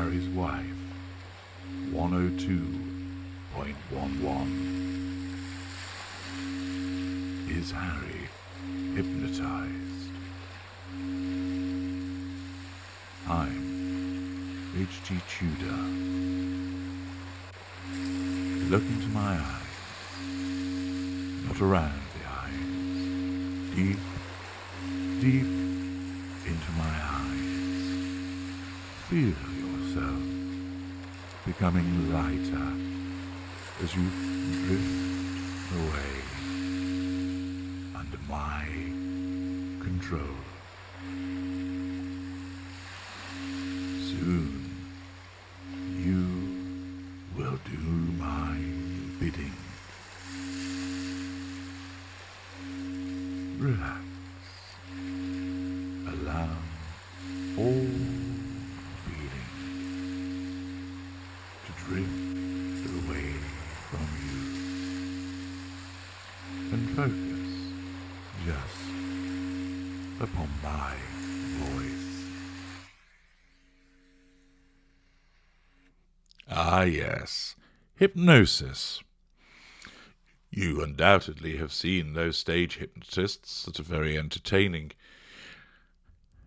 Harry's Wife 102.11. Is Harry hypnotized? I'm H.G. Tudor. Look into my eyes, not around the eyes, deep, deep into my eyes. Feel yourself becoming lighter as you drift away under my control. Soon you will do my bidding. Relax. Allow all feeling to drift away from you and focus just upon my voice. Ah, yes, hypnosis. You undoubtedly have seen those stage hypnotists that are very entertaining.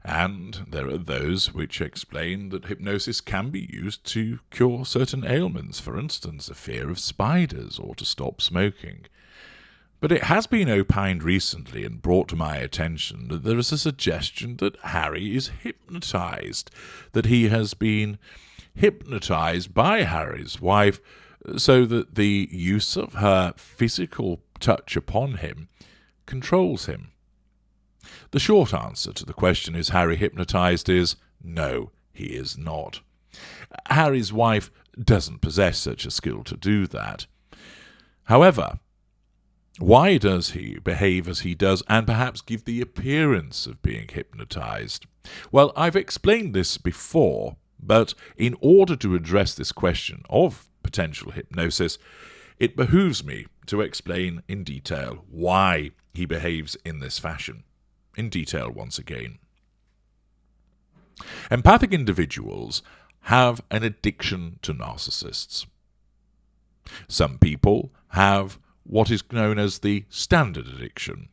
And there are those which explain that hypnosis can be used to cure certain ailments, for instance, a fear of spiders or to stop smoking. But it has been opined recently and brought to my attention that there is a suggestion that Harry is hypnotized, that he has been hypnotized by Harry's wife, so that the use of her physical touch upon him controls him. The short answer to the question, is Harry hypnotized, is no, he is not. Harry's wife doesn't possess such a skill to do that. However, why does he behave as he does and perhaps give the appearance of being hypnotized? Well, I've explained this before, but in order to address this question of potential hypnosis, it behooves me to explain in detail why he behaves in this fashion. In detail once again. Empathic individuals have an addiction to narcissists. Some people have what is known as the standard addiction,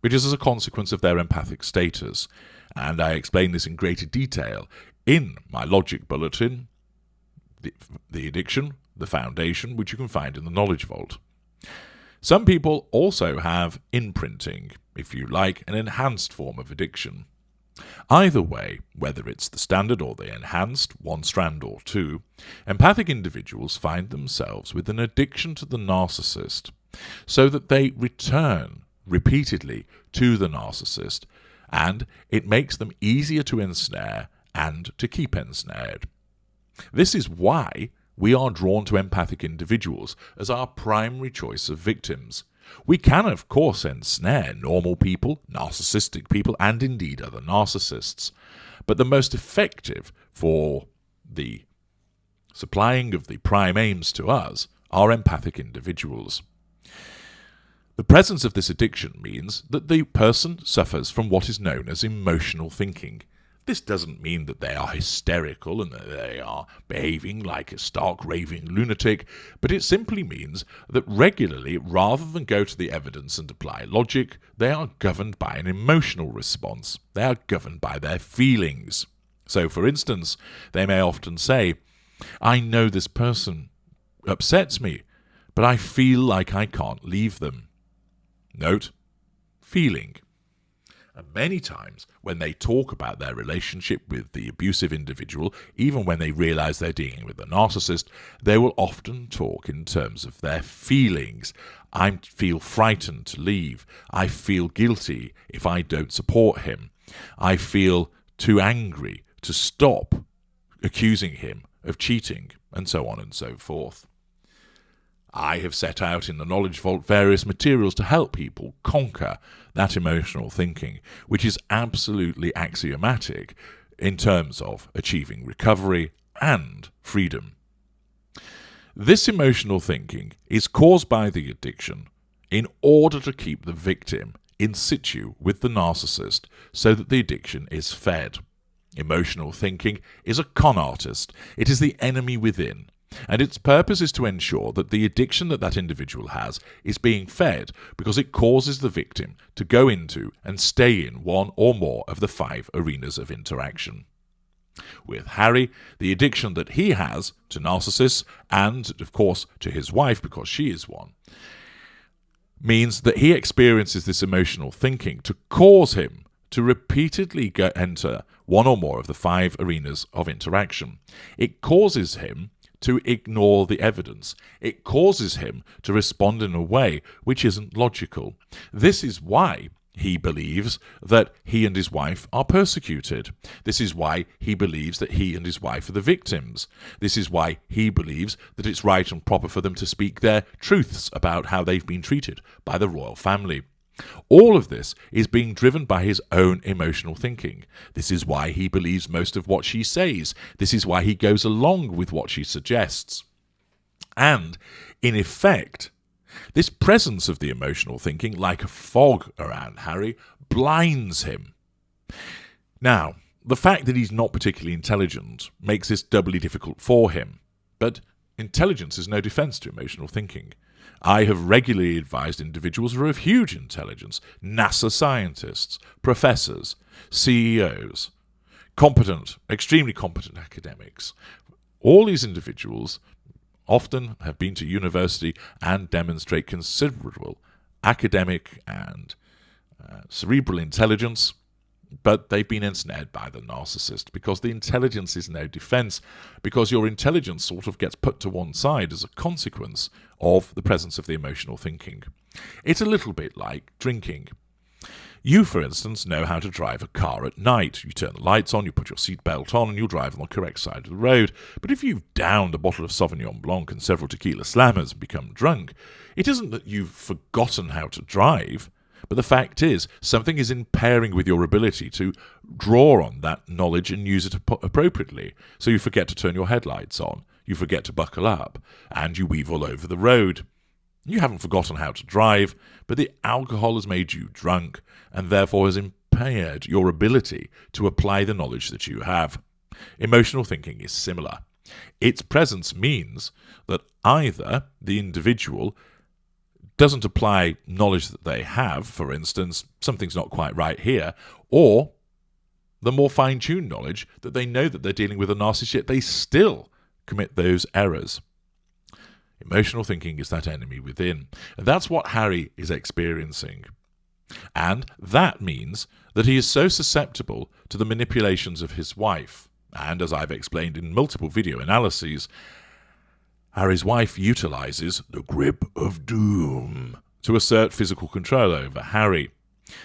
which is as a consequence of their empathic status, and I explain this in greater detail in my logic bulletin, the addiction, the foundation, which you can find in the Knowledge Vault. Some people also have imprinting, if you like, an enhanced form of addiction. Either way, whether it's the standard or the enhanced, one strand or two, empathic individuals find themselves with an addiction to the narcissist, so that they return repeatedly to the narcissist, and it makes them easier to ensnare and to keep ensnared. This is why we are drawn to empathic individuals as our primary choice of victims. We can, of course, ensnare normal people, narcissistic people, and indeed other narcissists. But the most effective for the supplying of the prime aims to us are empathic individuals. The presence of this addiction means that the person suffers from what is known as emotional thinking. This doesn't mean that they are hysterical and that they are behaving like a stark raving lunatic, but it simply means that regularly, rather than go to the evidence and apply logic, they are governed by an emotional response. They are governed by their feelings. So, for instance, they may often say, I know this person upsets me, but I feel like I can't leave them. Note, feeling. And many times, when they talk about their relationship with the abusive individual, even when they realize they're dealing with a narcissist, they will often talk in terms of their feelings. I feel frightened to leave. I feel guilty if I don't support him. I feel too angry to stop accusing him of cheating, and so on and so forth. I have set out in the Knowledge Vault various materials to help people conquer that emotional thinking, which is absolutely axiomatic in terms of achieving recovery and freedom. This emotional thinking is caused by the addiction in order to keep the victim in situ with the narcissist so that the addiction is fed. Emotional thinking is a con artist. It is the enemy within. And its purpose is to ensure that the addiction that individual has is being fed because it causes the victim to go into and stay in one or more of the 5 arenas of interaction. With Harry, the addiction that he has to narcissists and, of course, to his wife because she is one, means that he experiences this emotional thinking to cause him to repeatedly enter one or more of the 5 arenas of interaction. It causes him to ignore the evidence. It causes him to respond in a way which isn't logical. This is why he believes that he and his wife are persecuted. This is why he believes that he and his wife are the victims. This is why he believes that it's right and proper for them to speak their truths about how they've been treated by the royal family. All of this is being driven by his own emotional thinking. This is why he believes most of what she says. This is why he goes along with what she suggests. And, in effect, this presence of the emotional thinking, like a fog around Harry, blinds him. Now, the fact that he's not particularly intelligent makes this doubly difficult for him. But intelligence is no defense to emotional thinking. I have regularly advised individuals who are of huge intelligence, NASA scientists, professors, CEOs, competent, extremely competent academics. All these individuals often have been to university and demonstrate considerable academic and cerebral intelligence, but they've been ensnared by the narcissist because the intelligence is no defense, because your intelligence sort of gets put to one side as a consequence of the presence of the emotional thinking. It's a little bit like drinking. You, for instance, know how to drive a car at night. You turn the lights on, you put your seatbelt on, and you'll drive on the correct side of the road. But if you've downed a bottle of Sauvignon Blanc and several tequila slammers and become drunk, it isn't that you've forgotten how to drive, but the fact is, something is impairing with your ability to draw on that knowledge and use it appropriately. So you forget to turn your headlights on, you forget to buckle up, and you weave all over the road. You haven't forgotten how to drive, but the alcohol has made you drunk, and therefore has impaired your ability to apply the knowledge that you have. Emotional thinking is similar. Its presence means that either the individual doesn't apply knowledge that they have, for instance, something's not quite right here, or the more fine-tuned knowledge that they know that they're dealing with a narcissist, yet they still commit those errors. Emotional thinking is that enemy within, and that's what Harry is experiencing. And that means that he is so susceptible to the manipulations of his wife, and as I've explained in multiple video analyses, Harry's wife utilizes the grip of doom to assert physical control over Harry.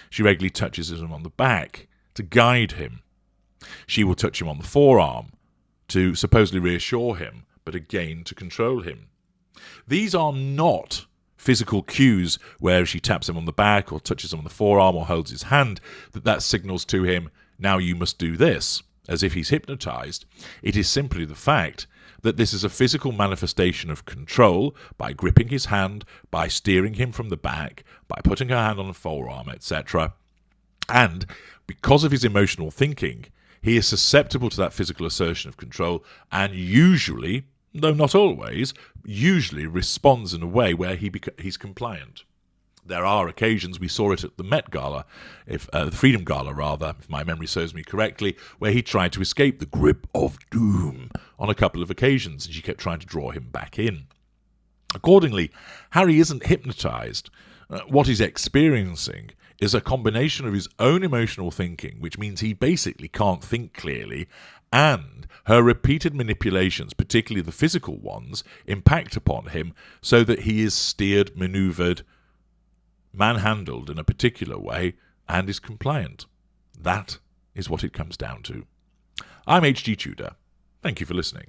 She regularly touches him on the back to guide him. She will touch him on the forearm to supposedly reassure him, but again to control him. These are not physical cues where she taps him on the back or touches him on the forearm or holds his hand, that signals to him, now you must do this, as if he's hypnotized. It is simply the fact that this is a physical manifestation of control by gripping his hand, by steering him from the back, by putting her hand on the forearm, etc. And because of his emotional thinking, he is susceptible to that physical assertion of control and usually, though not always, usually responds in a way where he's compliant. There are occasions, we saw it at the Met Gala, the Freedom Gala rather, if my memory serves me correctly, where he tried to escape the grip of doom on a couple of occasions, and she kept trying to draw him back in. Accordingly, Harry isn't hypnotized. What he's experiencing is a combination of his own emotional thinking, which means he basically can't think clearly, and her repeated manipulations, particularly the physical ones, impact upon him so that he is steered, maneuvered, manhandled in a particular way and is compliant. That is what it comes down to. I'm H.G. Tudor. Thank you for listening.